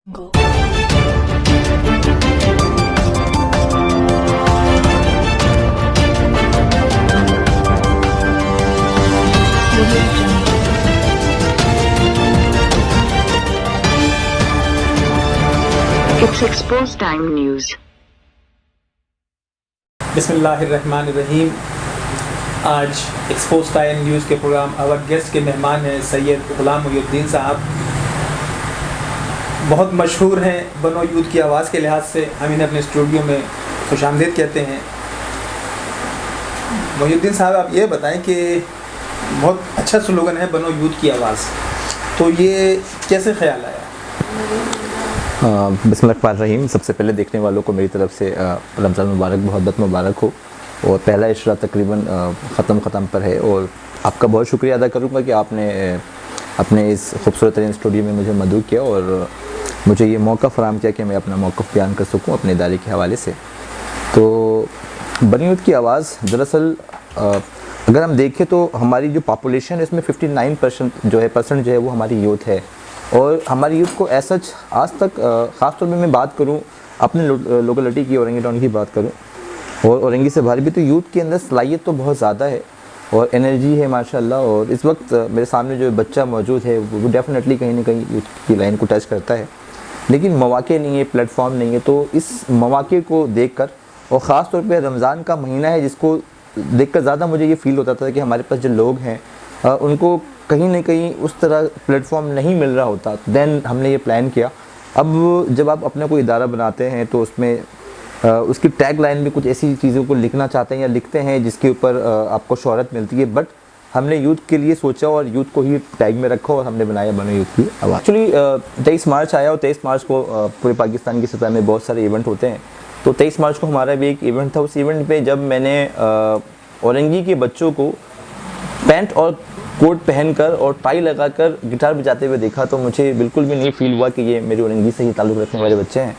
Go. It's Exposed Time News. बिस्मिल्लाहिर्रहमानिर्रहीम। आज expose time news के प्रोग्राम आवर गेस्ट के मेहमान हैं सैयद ग़ुलाम मुहिउद्दीन साहब। बहुत मशहूर हैं बनो यूथ की आवाज़ के लिहाज से। हम इन्हें अपने स्टूडियो में खुशामदीद कहते हैं। मुहिउद्दीन साहब, आप ये बताएं कि बहुत अच्छा स्लोगन है बनो यूथ की आवाज़, तो ये कैसे ख्याल आया? बिस्मिल्लाहिर्रहमानिर्रहीम। सबसे पहले देखने वालों को मेरी तरफ से रमज़ान मुबारक, बहुत बहुत मुबारक हो। और पहला इशरा तकरीबन ख़त्म पर है और आपका बहुत शुक्रिया अदा करूँगा कि आपने अपने इस खूबसूरत तरीन स्टूडियो में मुझे मदऊ किया और मुझे ये मौका फ़राहम किया कि मैं अपना मौक़िफ़ बयान कर सकूँ अपने इदारे के हवाले से। तो बनी यूथ की आवाज़ दरअसल अगर हम देखें तो हमारी जो पॉपुलेशन है इसमें 59% जो है वो हमारी यूथ है। और हमारी यूथ को ऐसा आज तक ख़ास तौर पे मैं बात करूं अपने लोकेलिटी की, औरंगी टाउन की बात करूं और औरंगी से बाहर भी, तो यूथ के अंदर सलाहियत तो बहुत ज़्यादा है और एनर्जी है माशाल्लाह। और इस वक्त मेरे सामने जो बच्चा मौजूद है वो डेफ़िनेटली कहीं ना कहीं यूथ की लाइन को टच करता है, लेकिन मौक़े नहीं है, प्लेटफॉर्म नहीं है। तो इस मौक़े को देख कर, और ख़ास तौर पर रमज़ान का महीना है जिसको देख कर ज़्यादा मुझे ये फ़ील होता था कि हमारे पास जो लोग हैं उनको कहीं ना कहीं उस तरह प्लेटफॉर्म नहीं मिल रहा होता। देन हमने ये प्लान किया। अब जब आप अपना कोई इदारा बनाते हैं तो उसमें उसकी टैग लाइन में कुछ ऐसी चीज़ों को लिखना चाहते हैं या लिखते हैं जिसके ऊपर आपको शोहरत मिलती है, बट हमने यूथ के लिए सोचा और यूथ को ही टैग में रखा और हमने बनाया बनो यूथ की आवाज़। एक्चुअली 23 मार्च आया और 23 मार्च को पूरे पाकिस्तान की सतह में बहुत सारे इवेंट होते हैं। तो 23 मार्च को हमारा भी एक इवेंट था। उस इवेंट पर जब मैंने औरंगी के बच्चों को पैंट और कोट पहनकर और टाई लगाकर गिटार बजाते हुए देखा तो मुझे बिल्कुल भी नहीं फ़ील हुआ कि ये मेरी औरंगी से ही ताल्लुक़ रखने वाले बच्चे हैं।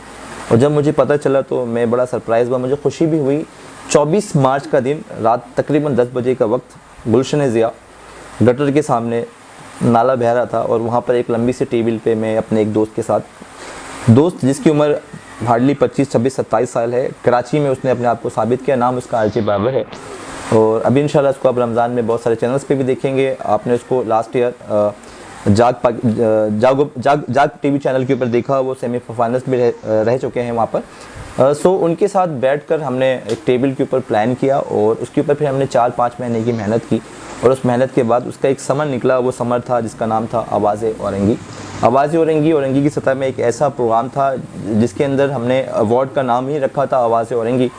और जब मुझे पता चला तो मैं बड़ा सरप्राइज़ हुआ, मुझे खुशी भी हुई। 24 मार्च का दिन रात तकरीबन 10 बजे का वक्त गुलशन ज़िया गटर के सामने नाला बह रहा था और वहाँ पर एक लंबी सी टेबल पे मैं अपने एक दोस्त के साथ, दोस्त जिसकी उम्र हार्डली 25, 26, 27 साल है, कराची में उसने अपने आप को साबित किया। नाम उसका आरजे बाबर है और अभी इंशाल्लाह इसको आप रमज़ान में बहुत सारे चैनल्स पे भी देखेंगे। आपने उसको लास्ट ईयर जाग टीवी चैनल के ऊपर देखा, वो सेमीफाइनल्स में रह चुके हैं वहाँ पर। सो उनके साथ बैठकर हमने एक टेबल के ऊपर प्लान किया और उसके ऊपर फिर हमने 4-5 महीने की मेहनत की और उस मेहनत के बाद उसका एक समर निकला। वो समर था जिसका नाम था आवाज़े औरंगी। आवाज़े औरंगी की सतह में एक ऐसा प्रोग्राम था जिसके अंदर हमने अवार्ड का नाम ही रखा था आवाज़े औरंगी।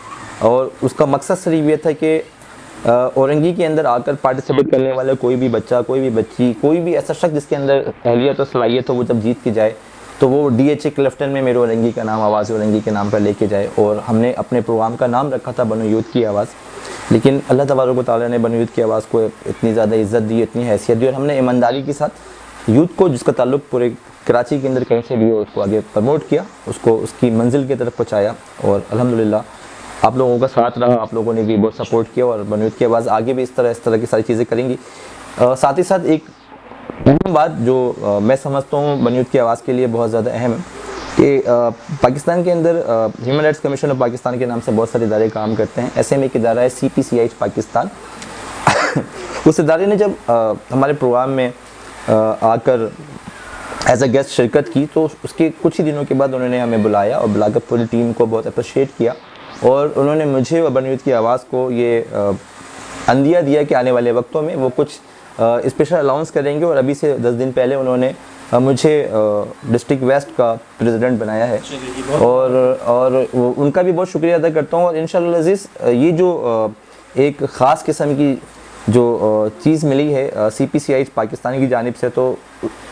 और उसका मकसद सिर्फ ये था कि औरंगी के अंदर आकर पार्टिसिपेट करने वाला कोई भी बच्चा, कोई भी बच्ची, कोई भी ऐसा शख्स जिसके अंदर अहलियत और सलाहियत हो, वो जब जीत के जाए तो वो DHA क्लिफ्टन में मेरे औरंगी का नाम आवाज़ औरंगी के नाम पर लेके जाए। और हमने अपने प्रोग्राम का नाम रखा था बनो यूथ की आवाज़, लेकिन अल्लाह तबारक व तआला ने बनो यूथ की आवाज़ को इतनी ज़्यादा इज़्ज़त दी, इतनी हैसियत दी और हमने ईमानदारी के साथ यूथ को जिसका ताल्लुक़ पूरे कराची के अंदर कहीं से भी हो उसको आगे प्रमोट किया, उसको उसकी मंजिल की तरफ पहुँचाया। और अल्हम्दुलिल्लाह आप लोगों का साथ रहा, आप लोगों ने भी बहुत सपोर्ट किया और बनो यूथ की आवाज़ आगे भी इस तरह की सारी चीज़ें करेंगी। साथ ही साथ एक अहम बात जो मैं समझता हूँ बनो यूथ की आवाज़ के लिए बहुत ज़्यादा अहम है कि पाकिस्तान के अंदर human rights commission of Pakistan के नाम से बहुत सारे इदारे काम करते हैं। ऐसे में एक इदारा है CPCH पाकिस्तान। उस इदारे ने जब हमारे प्रोग्राम में आकर एज अ गेस्ट शिरकत की तो उसके कुछ ही दिनों के बाद उन्होंने हमें बुलाया और बुलाकर पूरी टीम को बहुत अप्रिशिएट किया और उन्होंने मुझे और बनो यूथ की आवाज़ को ये अंदिया दिया कि आने वाले वक्तों में वो कुछ स्पेशल अलाउंस करेंगे। और अभी से 10 दिन पहले उन्होंने मुझे डिस्ट्रिक्ट वेस्ट का प्रेसिडेंट बनाया है और उनका भी बहुत शुक्रिया अदा करता हूँ। और इंशाअल्लाह अज़ीज़ ये जो एक ख़ास किस्म की जो चीज़ मिली है CPCH पाकिस्तान की जानिब से, तो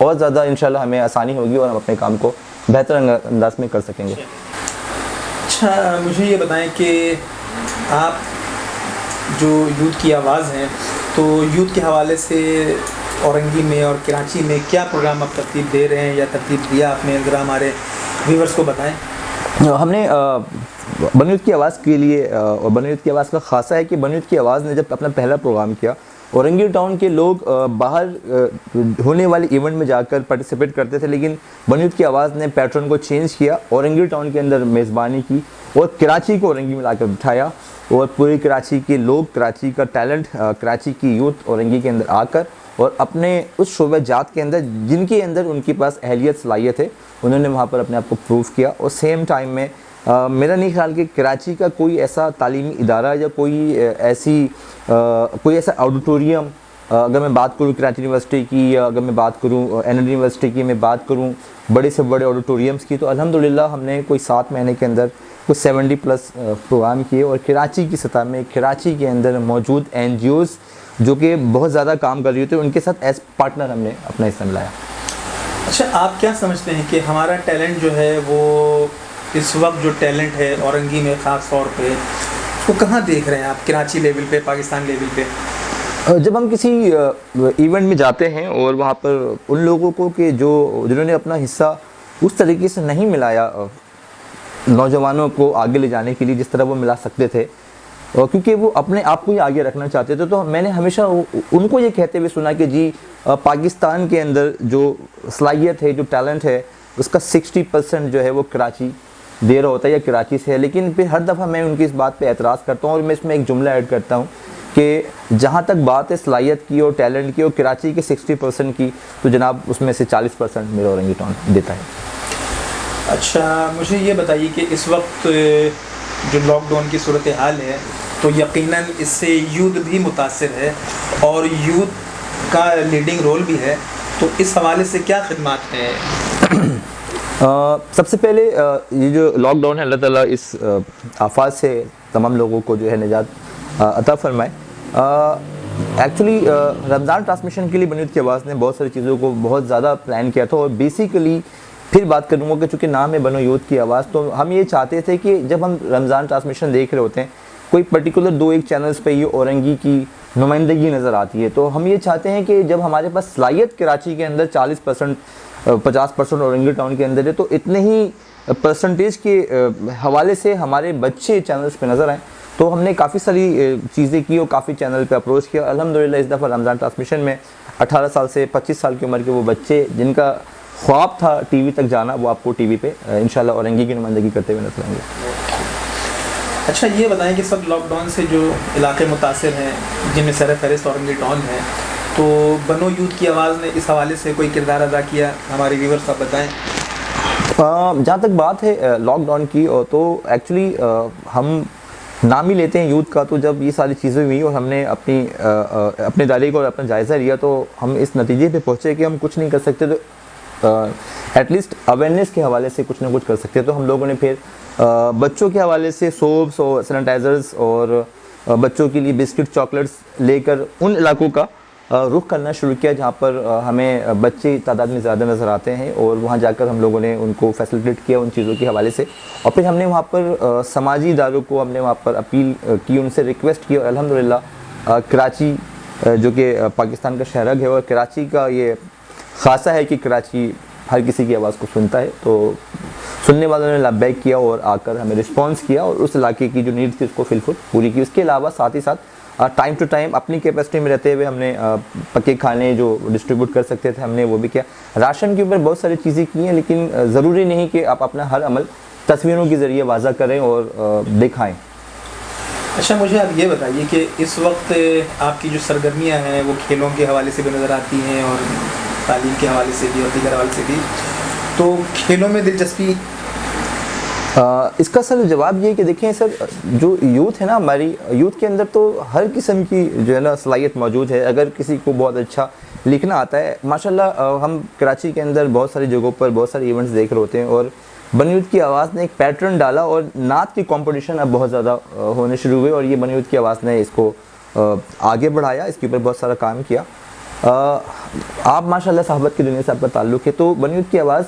और ज़्यादा इंशाअल्लाह हमें आसानी होगी और हम अपने काम को बेहतर अंदाज में कर सकेंगे। अच्छा, मुझे ये बताएं कि आप जो यूथ की आवाज़ हैं, तो यूथ के हवाले से औरंगी में और कराची में क्या प्रोग्राम आप तरतीब दे रहे हैं या तरतीब दिया आपने, ज़रा हमारे व्यूवर्स को बताएं। हमने बनो यूथ की आवाज़ के लिए और बनो यूथ की आवाज़ का ख़ासा है कि बनो यूथ की आवाज़ ने जब अपना पहला प्रोग्राम किया औरंगी टाउन के लोग बाहर होने वाले इवेंट में जाकर पार्टिसिपेट करते थे, लेकिन बनी यूथ की आवाज़ ने पैटर्न को चेंज किया, औरंगी टाउन के अंदर मेज़बानी की और कराची को औरंगी में लाकर बिठाया और पूरी कराची के लोग, कराची का टैलेंट, कराची की यूथ औरंगी के अंदर आकर और अपने उस शोबे जात के अंदर जिनके अंदर उनके पास अहलियत सलाहियत है, उन्होंने वहाँ पर अपने आप को प्रूव किया। और सेम टाइम में मेरा नहीं ख्याल कि कराची का कोई ऐसा तालीमी इदारा या कोई ऐसा ऑडिटोरियम, अगर मैं बात करूँ कराची यूनिवर्सिटी की या अगर मैं बात करूँ एनएड यूनिवर्सिटी की, मैं बात करूँ बड़े से बड़े ऑडिटोरियम्स की, तो अल्हम्दुलिल्लाह हमने कोई 7 महीने के अंदर कुछ 70+ प्रोग्राम किए। और कराची की सतह में, कराची के अंदर मौजूद NGOs जो कि बहुत ज़्यादा काम कर रही थी, उनके साथ एज पार्टनर हमने अपना हिस्सा मिलाया। अच्छा, आप क्या समझते हैं कि हमारा टैलेंट जो है वो इस वक्त जो टैलेंट है औरंगी में ख़ास तौर पे, उसको कहाँ देख रहे हैं आप, कराची लेवल पे, पाकिस्तान लेवल पे? जब हम किसी इवेंट में जाते हैं और वहाँ पर उन लोगों को कि जिन्होंने अपना हिस्सा उस तरीके से नहीं मिलाया नौजवानों को आगे ले जाने के लिए जिस तरह वो मिला सकते थे, और क्योंकि वो अपने आप को ही आगे रखना चाहते थे, तो मैंने हमेशा उनको ये कहते हुए सुना कि जी पाकिस्तान के अंदर जो सलाहियत है, जो टैलेंट है, उसका 60% जो है वो कराची दे रहा होता है या कराची से है। लेकिन फिर हर दफ़ा मैं उनकी इस बात पे एतराज़ करता हूँ और मैं इसमें एक जुमला ऐड करता हूँ कि जहाँ तक बात है सलाहियत की और टैलेंट की और कराची के 60% की, तो जनाब उसमें से 40% मेरा औरंगी टाउन देता है। अच्छा, मुझे ये बताइए कि इस वक्त जो लॉकडाउन की सूरत हाल है, तो यकीनन इससे यूथ भी मुतासिर है और यूथ का लीडिंग रोल भी है, तो इस हवाले से क्या खिदमात हैं? सबसे पहले ये जो लॉकडाउन है, अल्लाह ताला इस आफत से तमाम लोगों को जो है निजात अता फरमाए। एक्चुअली रमज़ान ट्रांसमिशन के लिए बनी यूथ की आवाज़ ने बहुत सारी चीज़ों को बहुत ज़्यादा प्लान किया था और बेसिकली फिर बात करूँगा कि चूँकि नाम है बनो यूथ की आवाज़, तो हम ये चाहते थे कि जब हम रमज़ान ट्रांसमिशन देख रहे होते हैं, कोई पर्टिकुलर 2-1 चैनल्स पे ये औरंगी की नुमाइंदगी नज़र आती है, तो हम ये चाहते हैं कि जब हमारे पास सलाहियत कराची के अंदर 40% 50% औरंगी टाउन के अंदर है, तो इतने ही परसेंटेज के हवाले से हमारे बच्चे चैनल्स पे नज़र आएँ। तो हमने काफ़ी सारी चीज़ें की और काफ़ी चैनल पे अप्रोच किया। अल्हम्दुलिल्लाह इस दफ़ा रमज़ान ट्रांसमिशन में 18 साल से 25 साल की उम्र के वो बच्चे जिनका ख्वाब था टीवी तक जाना, वो आपको टीवी पे इंशाल्लाह औरंगी की नुमाइंदगी करते हुए नजर आएंगे। अच्छा, ये बताएं कि सब लॉकडाउन से जो इलाके मुतासिर हैं, जिनमें सर फहरिस्त औरंगी टाउन है, तो बनो यूथ की आवाज़ ने इस हवाले से कोई किरदार अदा किया? हमारे व्यूवर्स आप बताएं। जहाँ तक बात है लॉकडाउन की, तो एक्चुअली हम नाम ही लेते हैं यूथ का, तो जब ये सारी चीज़ें हुई और हमने अपने दायरे को और अपना जायज़ा लिया, तो हम इस नतीजे पे पहुँचे कि हम कुछ नहीं कर सकते, तो एटलीस्ट अवेयरनेस के हवाले से कुछ ना कुछ कर सकते हैं। तो हम लोगों ने फिर बच्चों के हवाले से सोप्स और सैनिटाइज़र्स और बच्चों के लिए बिस्किट चॉकलेट्स लेकर उन इलाकों का रुख करना शुरू किया जहाँ पर हमें बच्चे तादाद में ज़्यादा नज़र आते हैं, और वहाँ जाकर हम लोगों ने उनको फैसिलिटेट किया उन चीज़ों के हवाले से। और फिर हमने वहाँ पर समाजी इदारों को हमने वहाँ पर अपील की, उनसे रिक्वेस्ट की, और अल्हम्दुलिल्लाह कराची जो कि पाकिस्तान का शहरग है और कराची का ये ख़ासा है कि कराची हर किसी की आवाज़ को सुनता है, तो सुनने वालों ने लबैक किया और आकर हमें रिस्पांस किया और उस इलाके की जो नीड थी उसको फिलफुल पूरी की। उसके अलावा साथ ही साथ टाइम टू टाइम अपनी कैपेसिटी में रहते हुए हमने पके खाने जो डिस्ट्रीब्यूट कर सकते थे हमने वो भी किया। राशन के ऊपर बहुत सारी चीज़ें की हैं, लेकिन ज़रूरी नहीं कि आप अपना हर अमल तस्वीरों के ज़रिए वाज़ा करें और दिखाएँ। अच्छा, मुझे आप ये बताइए कि इस वक्त आपकी जो सरगर्मियाँ हैं वो खेलों के हवाले से भी नज़र आती हैं और तालीम के हवाले से भी और दीगर हवाले से भी, तो खेलों में दिलचस्पी? इसका सर जवाब ये है कि देखें सर, जो यूथ है ना, हमारी यूथ के अंदर तो हर किस्म की जो है ना सलाहियत मौजूद है। अगर किसी को बहुत अच्छा लिखना आता है, माशाल्लाह हम कराची के अंदर बहुत सारी जगहों पर बहुत सारे इवेंट्स देख रहे होते हैं, और बनी यूथ की आवाज़ ने एक पैटर्न डाला और नात की कंपटीशन अब बहुत ज़्यादा होने शुरू हुए, और ये बनी यूथ की आवाज़ ने इसको आगे बढ़ाया, इसके ऊपर बहुत सारा काम किया। आप माशाल्लाह साहबत की दुनिया से आपका ताल्लुक़ है, तो बनी यूथ की आवाज़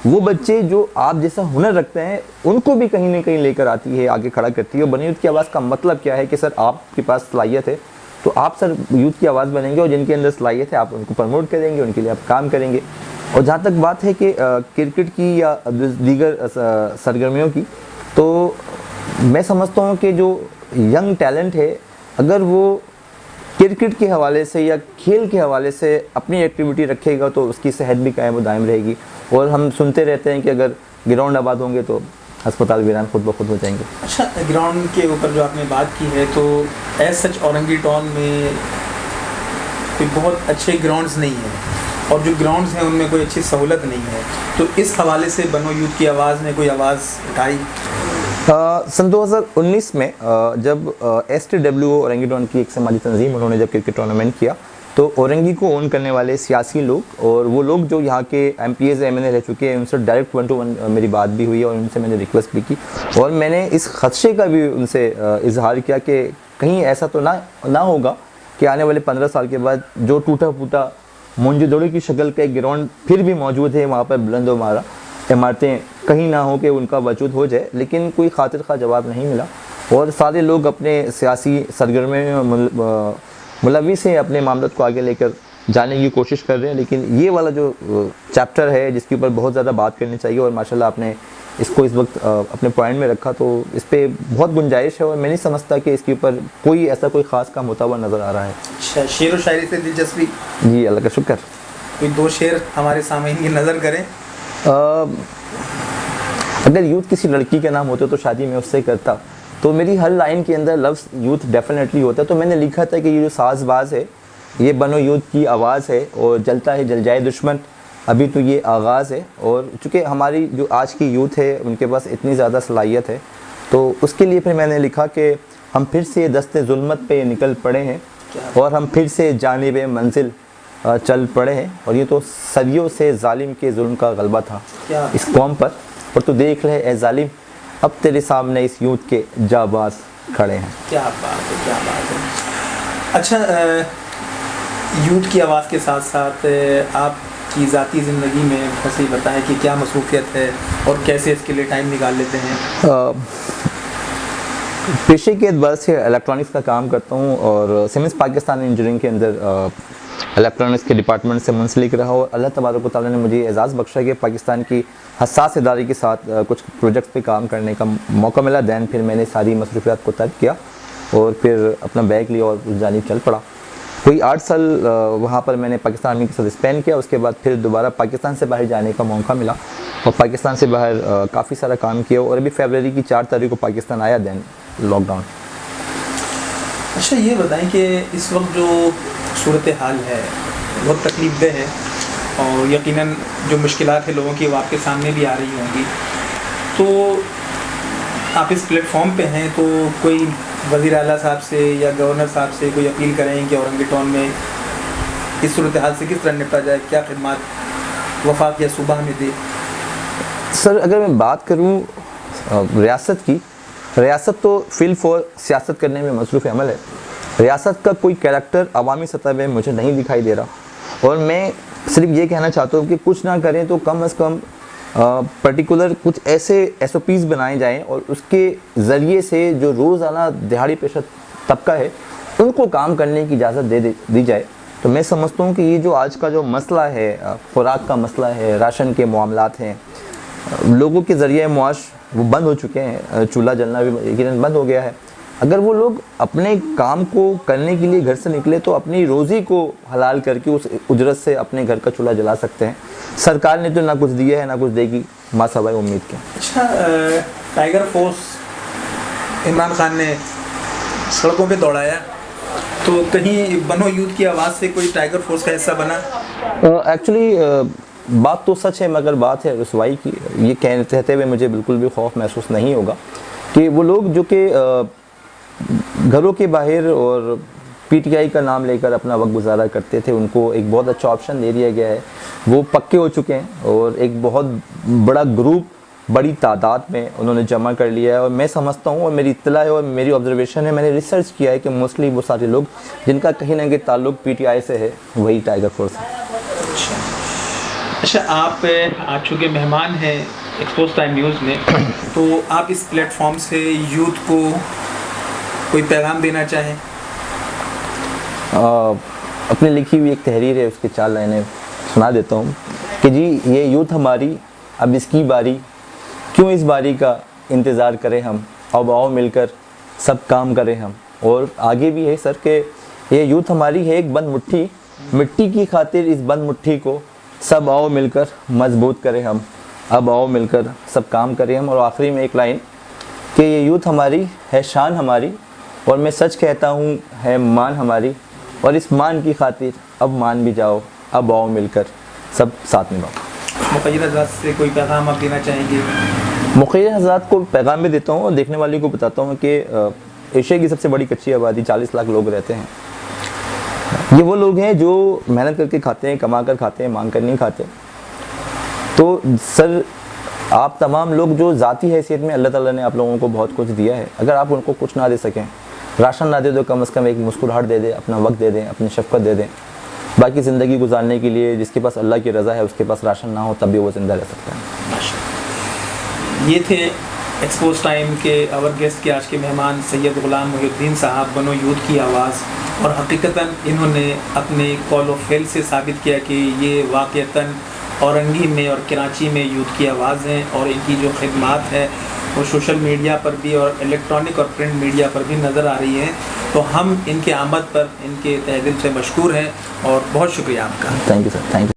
वो बच्चे जो आप जैसा हुनर रखते हैं उनको भी कहीं ना कहीं लेकर आती है, आगे खड़ा करती है। और बनी यूथ की आवाज़ का मतलब क्या है कि सर आपके पास सलाहियत है तो आप सर यूथ की आवाज़ बनेंगे, और जिनके अंदर सलाहियत है आप उनको प्रमोट करेंगे, उनके लिए आप काम करेंगे। और जहाँ तक बात है कि क्रिकेट की या दीगर सरगर्मियों की, तो मैं समझता हूँ कि जो यंग टैलेंट है, अगर वो क्रिकेट के हवाले से या खेल के हवाले से अपनी एक्टिविटी रखेगा तो उसकी सेहत भी कायम दायम रहेगी। और हम सुनते रहते हैं कि अगर ग्राउंड आबाद होंगे तो अस्पताल वीरान खुद ब खुद हो जाएंगे। अच्छा, ग्राउंड के ऊपर जो आपने बात की है, तो एज सच औरंगी टाउन में कोई बहुत अच्छे ग्राउंड्स नहीं हैं और जो ग्राउंड्स हैं उनमें कोई अच्छी सहूलत नहीं है, तो इस हवाले से बनो यूथ की आवाज़ ने कोई आवाज़ उठाई? सन 2019 में जब STWO औरंगी टाउन की एक समाजी तंजीम, उन्होंने जब क्रिकेट टूर्नामेंट किया तो औरंगी को ओन करने वाले सियासी लोग और वो लोग जो यहाँ के MPs MNA रह चुके हैं, उनसे डायरेक्ट 1-to-1 मेरी बात भी हुई और उनसे मैंने रिक्वेस्ट भी की और मैंने इस खदशे का भी उनसे इजहार किया कि कहीं ऐसा तो ना होगा कि आने वाले 15 साल के बाद जो टूटा फूटा मोंजोदड़ो की शक्ल का एक ग्राउंड फिर भी मौजूद है, वहाँ पर बुलंद मारा इमारतें कहीं ना हो कि उनका वजूद हो जाए। लेकिन कोई खातिर खा जवाब नहीं मिला और सारे लोग अपने सियासी सरगर्मी में मुलविस से अपने मामलों को आगे लेकर जाने की कोशिश कर रहे हैं। लेकिन ये वाला जो चैप्टर है जिसके ऊपर बहुत ज़्यादा बात करनी चाहिए और माशाल्लाह आपने इसको इस वक्त अपने पॉइंट में रखा, तो इस पर बहुत गुंजाइश है और मैं नहीं समझता कि इसके ऊपर कोई ऐसा कोई ख़ास काम होता हुआ नज़र आ रहा है। अच्छा, शेर व शायरी से दिलचस्पी? जी, अल्लाह का शुक्र। कोई 2 शेर हमारे सामने की नज़र करें? अगर यूथ किसी लड़की के नाम होते तो शादी मैं उससे करता, तो मेरी हर लाइन के अंदर लफ्ज़ यूथ डेफिनेटली होता। तो मैंने लिखा था कि ये जो साज़बाज है ये बनो यूथ की आवाज़ है और जलता है जल जाए दुश्मन, अभी तो ये आगाज़ है। और चूँकि हमारी जो आज की यूथ है उनके पास इतनी ज़्यादा सलाहियत है, तो उसके लिए फिर मैंने लिखा कि हम फिर से दस्ते ज़ुल्मत पे निकल पड़े हैं और हम फिर से जानिब मंजिल चल पड़े हैं। और ये तो सदियों से जालिम के जुल्म का गलबा था इस कौम पर, और तो देख ले ए जालिम अब तेरे सामने इस यूथ के जाबाज खड़े हैं। क्या बात है, क्या बात है। अच्छा, यूथ की आवाज़ के साथ साथ आपकी ज़ाती ज़िंदगी में बस ये बताएं कि क्या मसरूफियत है और कैसे इसके लिए टाइम निकाल लेते हैं? पेशे के एतबार से इलेक्ट्रॉनिक्स का काम करता हूँ और सिमेंस पाकिस्तान इंजीनियरिंग के अंदर इलेक्ट्रॉनिक्स के डिपार्टमेंट से मुंसलिक रहा और अल्लाह तबारक व तआला ने मुझे एजाज़ बख्शा कि पाकिस्तान की हसास इदारे के साथ कुछ प्रोजेक्ट्स पे काम करने का मौका मिला। दैन फिर मैंने सारी मसरूफियात को तर्क किया और फिर अपना बैग लिया और उस जानिब चल पड़ा। कोई 8 साल वहाँ पर मैंने पाकिस्तान आर्मी के साथ स्पेंड किया। उसके बाद फिर दोबारा पाकिस्तान से बाहर जाने का मौका मिला और पाकिस्तान से बाहर काफ़ी सारा काम किया और अभी फरवरी की 4 तारीख को पाकिस्तान आया, दैन लॉकडाउन। अच्छा, ये बताएं कि इस वक्त जो सूरत हाल है बहुत तकलीफ़देह है और यकीनन जो मुश्किलात है लोगों की वो आपके सामने भी आ रही होंगी, तो आप इस प्लेटफॉर्म पे हैं तो कोई वज़ीर आला साहब से या गवर्नर साहब से कोई अपील करें कि औरंगी टाउन में इस सूरत हाल से किस तरह निपटा जाए, क्या खिदमत वफाक या सूबा हमें दे? सर, अगर मैं बात करूँ रियासत की, रियासत तो फिल फॉर सियासत करने में मसरूफ़ अमल है। रियासत का कोई कैरेक्टर अवामी सतह पे मुझे नहीं दिखाई दे रहा और मैं सिर्फ ये कहना चाहता हूँ कि कुछ ना करें तो कम से कम पर्टिकुलर कुछ ऐसे SOPs बनाए जाएं और उसके ज़रिए से जो रोज़ाना दिहाड़ी पेशा तबका है उनको काम करने की इजाज़त दी जाए। तो मैं समझता हूँ कि ये जो आज का जो मसला है, खुराक का मसला है, राशन के मामलात हैं, लोगों के ज़रिए मुआश वो बंद हो चुके हैं, चूल्हा जलना भी यकीनन बंद हो गया है। अगर वो लोग अपने काम को करने के लिए घर से निकले तो अपनी रोज़ी को हलाल करके उस उजरत से अपने घर का चूल्हा जला सकते हैं। सरकार ने तो ना कुछ दिया है ना कुछ देगी, माँ सवाए उम्मीद के। अच्छा, टाइगर फोर्स इमरान खान ने सड़कों पे दौड़ाया, तो कहीं बनो यूथ की आवाज़ से कोई टाइगर फोर्स का हिस्सा बना? एक्चुअली बात तो सच है मगर बात है रसवाई की। ये कहते हुए मुझे बिल्कुल भी खौफ महसूस नहीं होगा कि वो लोग जो कि घरों के बाहर और PTI का नाम लेकर अपना वक्त गुजारा करते थे, उनको एक बहुत अच्छा ऑप्शन दे दिया गया है। वो पक्के हो चुके हैं और एक बहुत बड़ा ग्रुप बड़ी तादाद में उन्होंने जमा कर लिया है। और मैं समझता हूँ और मेरी इत्तला है और मेरी ऑब्जर्वेशन है, मैंने रिसर्च किया है कि मोस्टली वो सारे लोग जिनका कहीं ना कहीं ताल्लुक PTI से है वही टाइगर फोर्स है। अच्छा, आप आज चूँकि मेहमान हैं एक्सपोज टाइम न्यूज़ में, तो आप इस प्लेटफॉर्म से यूथ को कोई पैगाम देना चाहें? अपनी लिखी हुई एक तहरीर है, उसके 4 लाइनें सुना देता हूँ कि जी, ये यूथ हमारी अब इसकी बारी, क्यों इस बारी का इंतज़ार करें हम, अब आओ मिलकर सब काम करें हम। और आगे भी है सर कि ये यूथ हमारी है एक बंद मुट्ठी, मिट्टी की खातिर इस बंद मुट्ठी को सब आओ मिलकर मजबूत करें हम, अब आओ मिलकर सब काम करें हम। और आखिरी में एक लाइन कि ये यूथ हमारी है शान हमारी, और मैं सच कहता हूँ है मान हमारी, और इस मान की खातिर अब मान भी जाओ, अब आओ मिलकर सब साथ निभाओ। मुक़य्यद हज़रात से कोई पैगाम आप देना चाहेंगे? मुक़य्यद हज़रात को पैगाम भी देता हूँ और देखने वाले को बताता हूँ कि एशिया की सबसे बड़ी कच्ची आबादी 40 लाख लोग रहते हैं। ये वो लोग हैं जो मेहनत करके खाते हैं, कमा कर खाते हैं, मांग कर नहीं खाते। तो सर आप तमाम लोग जो ज़ाती हैसियत में अल्लाह ताला ने आप लोगों को बहुत कुछ दिया है, अगर आप उनको कुछ ना दे सकें, राशन ना दे तो कम से कम एक मुस्कुराहट दे दें, अपना वक्त दे दें, अपनी शफ़क़त दे दें। बाकी ज़िंदगी गुजारने के लिए जिसके पास अल्लाह की रज़ा है उसके पास राशन ना हो तब भी वो ज़िंदा रह सकता है। ये थे एक्सपोज टाइम के आवर गेस्ट के आज के मेहमान सैयद ग़ुलाम मुहिउद्दीन साहब, बनो यूथ की आवाज़। और हकीकतन इन्होंने अपने कॉल ऑफ फेल से साबित किया कि ये वाक़तन औरंगी में और कराची में यूथ की आवाज़ हैं, और इनकी जो खिदमात है वो सोशल मीडिया पर भी और इलेक्ट्रॉनिक और प्रिंट मीडिया पर भी नज़र आ रही हैं। तो हम इनके आमद पर इनके तहे दिल से मशकूर हैं और बहुत शुक्रिया आपका। Thank you sir, thank you.